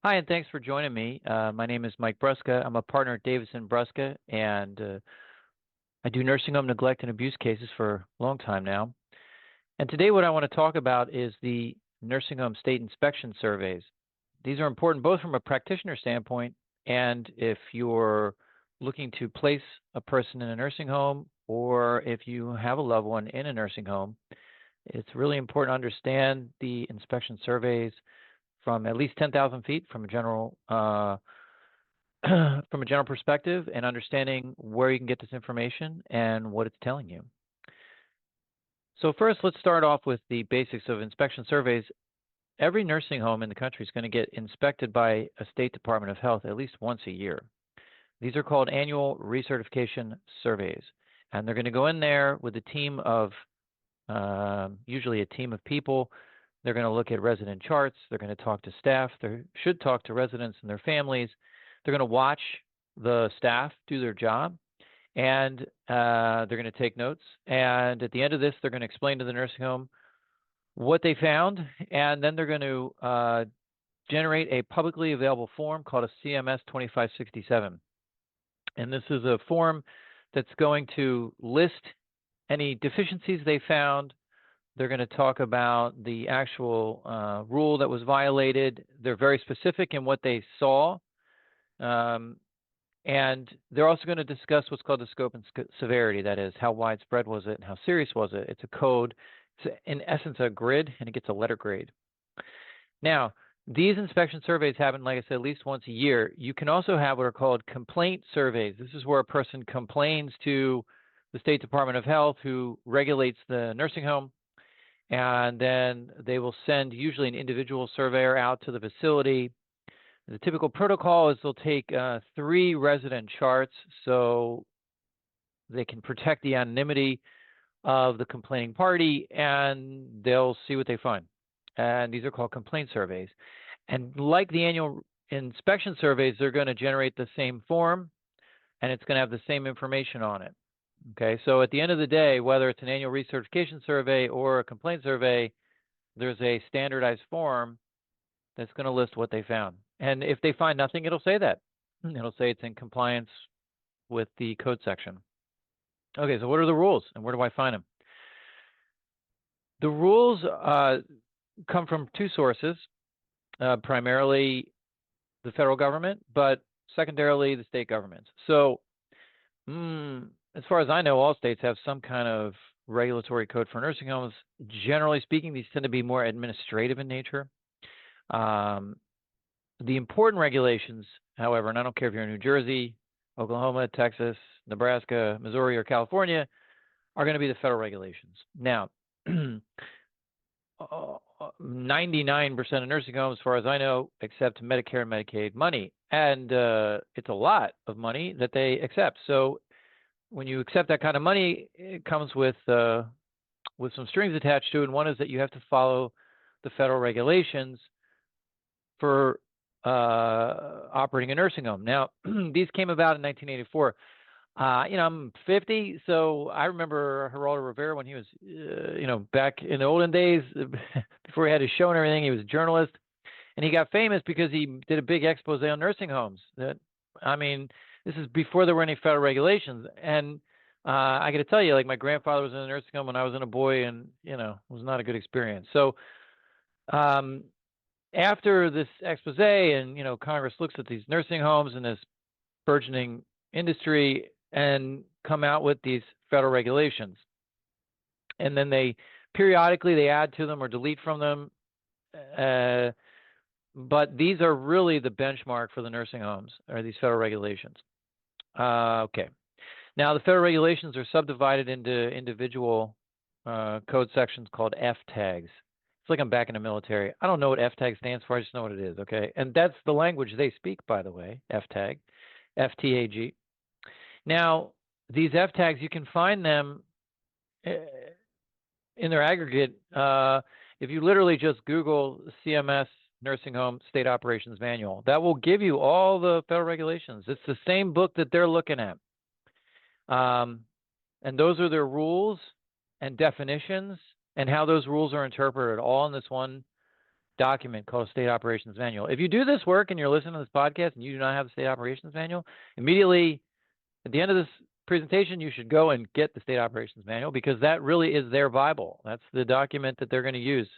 Hi, and thanks for joining me. My name is Mike Brusca. I'm a partner at Davison Brusca, and I do nursing home neglect and abuse cases for a long time now. And today, what I want to talk about is the nursing home state inspection surveys. These are important both from a practitioner standpoint and if you're looking to place a person in a nursing home or if you have a loved one in a nursing home. It's really important to understand the inspection surveys from at least 10,000 feet from a general from a general perspective and understanding where you can get this information and what it's telling you. So first, let's start off with the basics of inspection surveys. Every nursing home in the country is going to get inspected by a state department of health at least once a year. These are called annual recertification surveys, and they're going to go in there with a team of usually a team of people. They're going to look at resident charts. They're going to talk to staff. They should talk to residents and their families. They're going to watch the staff do their job, and they're going to take notes. And at the end of this, they're going to explain to the nursing home what they found, and then they're going to generate a publicly available form called a CMS 2567. And this is a form that's going to list any deficiencies they found. They're going to talk about the actual rule that was violated. They're very specific in what they saw. And they're also going to discuss what's called the scope and severity. That is, how widespread was it and how serious was it? It's a code. It's, in essence, a grid, and it gets a letter grade. Now, these inspection surveys happen, like I said, at least once a year. You can also have what are called complaint surveys. This is where a person complains to the State Department of Health, who regulates the nursing home, and then they will send usually an individual surveyor out to the facility. The typical protocol is they'll take 3 resident charts so they can protect the anonymity of the complaining party, and they'll see what they find. And these are called complaint surveys. And like the annual inspection surveys, they're going to generate the same form, and it's going to have the same information on it. Okay, so at the end of the day, whether it's an annual recertification survey or a complaint survey, there's a standardized form that's going to list what they found. And if they find nothing, it'll say that. It'll say it's in compliance with the code section. Okay, so what are the rules and where do I find them? The rules come from 2 sources, primarily the federal government, but secondarily the state governments. So as far as I know, all states have some kind of regulatory code for nursing homes. Generally speaking, these tend to be more administrative in nature. The important regulations, however, and I don't care if you're in New Jersey, Oklahoma, Texas, Nebraska, Missouri, or California, are going to be the federal regulations. Now, 99% of nursing homes, as far as I know, accept Medicare and Medicaid money. And it's a lot of money that they accept. So when you accept that kind of money, it comes with some strings attached to it. And one is that you have to follow the federal regulations for operating a nursing home. Now, these came about in 1984. I'm 50, so I remember Geraldo Rivera when he was, back in the olden days, before he had his show and everything. He was a journalist, and he got famous because he did a big expose on nursing homes. This is before there were any federal regulations, and I got to tell you, like my grandfather was in a nursing home when I was in a boy, and it was not a good experience. So, after this expose, and Congress looks at these nursing homes and this burgeoning industry and come out with these federal regulations, and then they periodically add to them or delete from them, but these are really the benchmark for the nursing homes, are these federal regulations. Okay, now the federal regulations are subdivided into individual code sections called F tags. It's like I'm back in the military. I don't know what F tag stands for. I just know what it is. Okay, and that's the language they speak, by the way. F tag, FTAG. Now, these F tags, you can find them in their aggregate. If you literally just Google CMS Nursing Home State Operations Manual, that will give you all the federal regulations. It's the same book that they're looking at. And those are their rules and definitions and how those rules are interpreted, all in this one document called a State Operations Manual. If you do this work and you're listening to this podcast and you do not have the State Operations Manual, immediately at the end of this presentation, you should go and get the State Operations Manual, because that really is their Bible. That's the document that they're going to use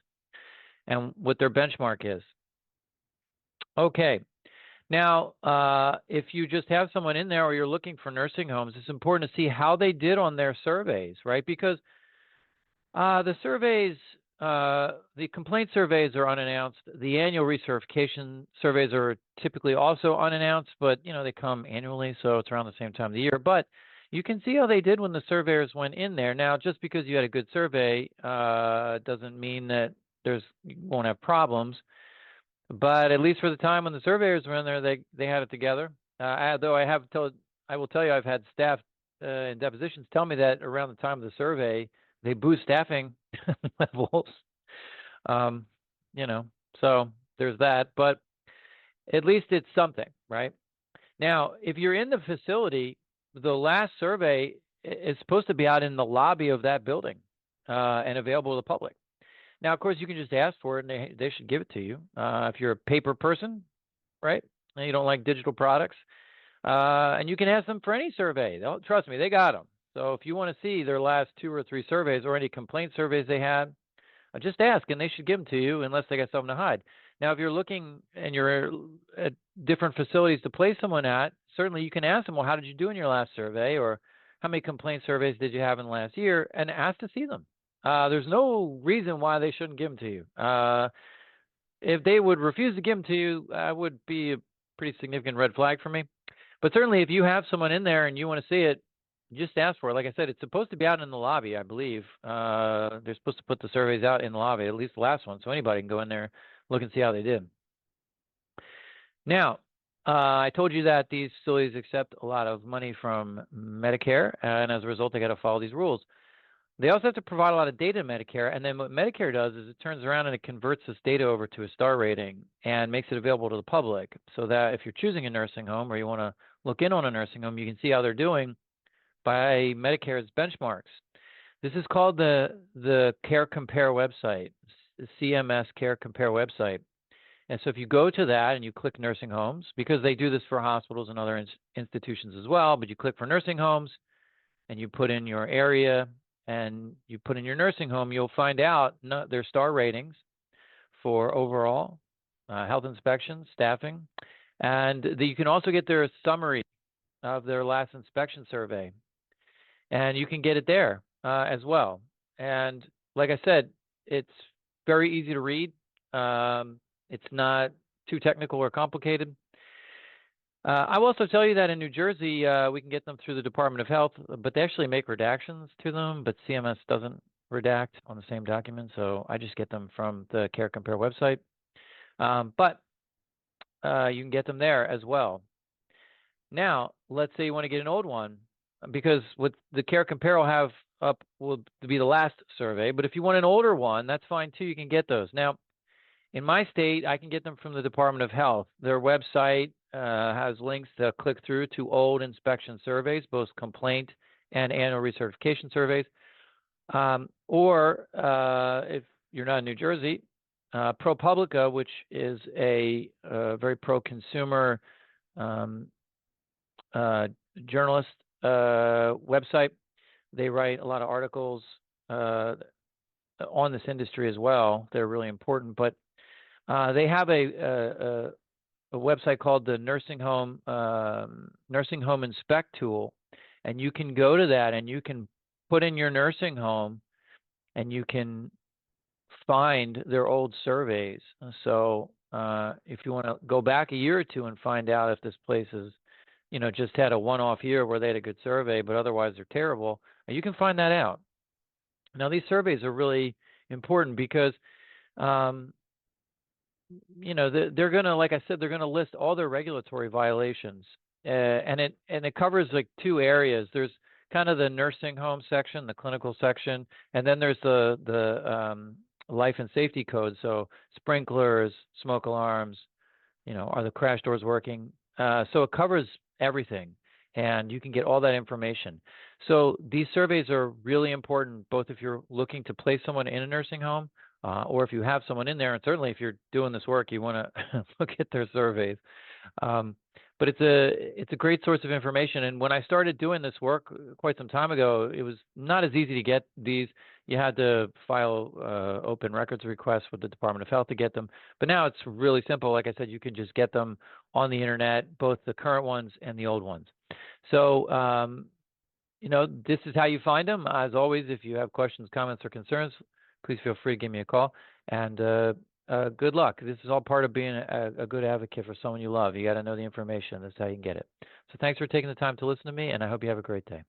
and what their benchmark is. Okay. Now, if you just have someone in there or you're looking for nursing homes, it's important to see how they did on their surveys, right? Because the surveys, the complaint surveys are unannounced. The annual recertification surveys are typically also unannounced, but they come annually, so it's around the same time of the year. But you can see how they did when the surveyors went in there. Now, just because you had a good survey doesn't mean that you won't have problems. But at least for the time when the surveyors were in there, they had it together. Though I will tell you, I've had staff in depositions tell me that around the time of the survey, they boost staffing levels. So there's that. But at least it's something, right? Now, if you're in the facility, the last survey is supposed to be out in the lobby of that building and available to the public. Now, of course, you can just ask for it, and they should give it to you. If you're a paper person, right, and you don't like digital products, and you can ask them for any survey. Trust me, they got them. So if you want to see their last 2 or 3 surveys or any complaint surveys they had, just ask, and they should give them to you unless they got something to hide. Now, if you're looking and you're at different facilities to place someone at, certainly you can ask them, well, how did you do in your last survey, or how many complaint surveys did you have in the last year, and ask to see them. There's no reason why they shouldn't give them to you. If they would refuse to give them to you, that would be a pretty significant red flag for me. But certainly if you have someone in there and you want to see it, just ask for it. Like I said, it's supposed to be out in the lobby, I believe. They're supposed to put the surveys out in the lobby, at least the last one, so anybody can go in there, look and see how they did. Now, I told you that these facilities accept a lot of money from Medicare, and as a result, they got to follow these rules. They also have to provide a lot of data to Medicare, and then what Medicare does is it turns around and it converts this data over to a star rating and makes it available to the public, so that if you're choosing a nursing home or you want to look in on a nursing home, you can see how they're doing by Medicare's benchmarks. This is called the Care Compare website, the CMS Care Compare website. And so if you go to that and you click nursing homes, because they do this for hospitals and other institutions as well, but you click for nursing homes and you put in your area and you put in your nursing home, you'll find out their star ratings for overall health inspections, staffing, and you can also get their summary of their last inspection survey, and you can get it there as well. And like I said, it's very easy to read. It's not too technical or complicated. I will also tell you that in New Jersey, we can get them through the Department of Health, but they actually make redactions to them, but CMS doesn't redact on the same document, so I just get them from the Care Compare website. But you can get them there as well. Now, let's say you want to get an old one, because what the Care Compare will have up will be the last survey, but if you want an older one, that's fine too, you can get those. Now, in my state, I can get them from the Department of Health. Their website has links to click through to old inspection surveys, both complaint and annual recertification surveys. Or if you're not in New Jersey, ProPublica, which is a very pro-consumer journalist website. They write a lot of articles on this industry as well. They're really important, but they have a website called the Nursing Home Inspect Tool, and you can go to that and you can put in your nursing home and you can find their old surveys. So if you want to go back a year or two and find out if this place is, just had a one-off year where they had a good survey, but otherwise they're terrible, you can find that out. Now, these surveys are really important because they're going to, like I said, they're going to list all their regulatory violations, and it covers like 2 areas. There's kind of the nursing home section, the clinical section, and then there's the life and safety code. So sprinklers, smoke alarms, are the crash doors working? So it covers everything, and you can get all that information. So these surveys are really important, both if you're looking to place someone in a nursing home or if you have someone in there, and certainly if you're doing this work, you want to look at their surveys. Um, but it's a great source of information. And when I started doing this work quite some time ago, it was not as easy to get these. You had to file open records requests with the Department of Health to get them. But now it's really simple. Like I said, you can just get them on the internet, both the current ones and the old ones. So this is how you find them. As always, if you have questions, comments, or concerns, please feel free to give me a call. And good luck. This is all part of being a good advocate for someone you love. You got to know the information. That's how you can get it. So thanks for taking the time to listen to me, and I hope you have a great day.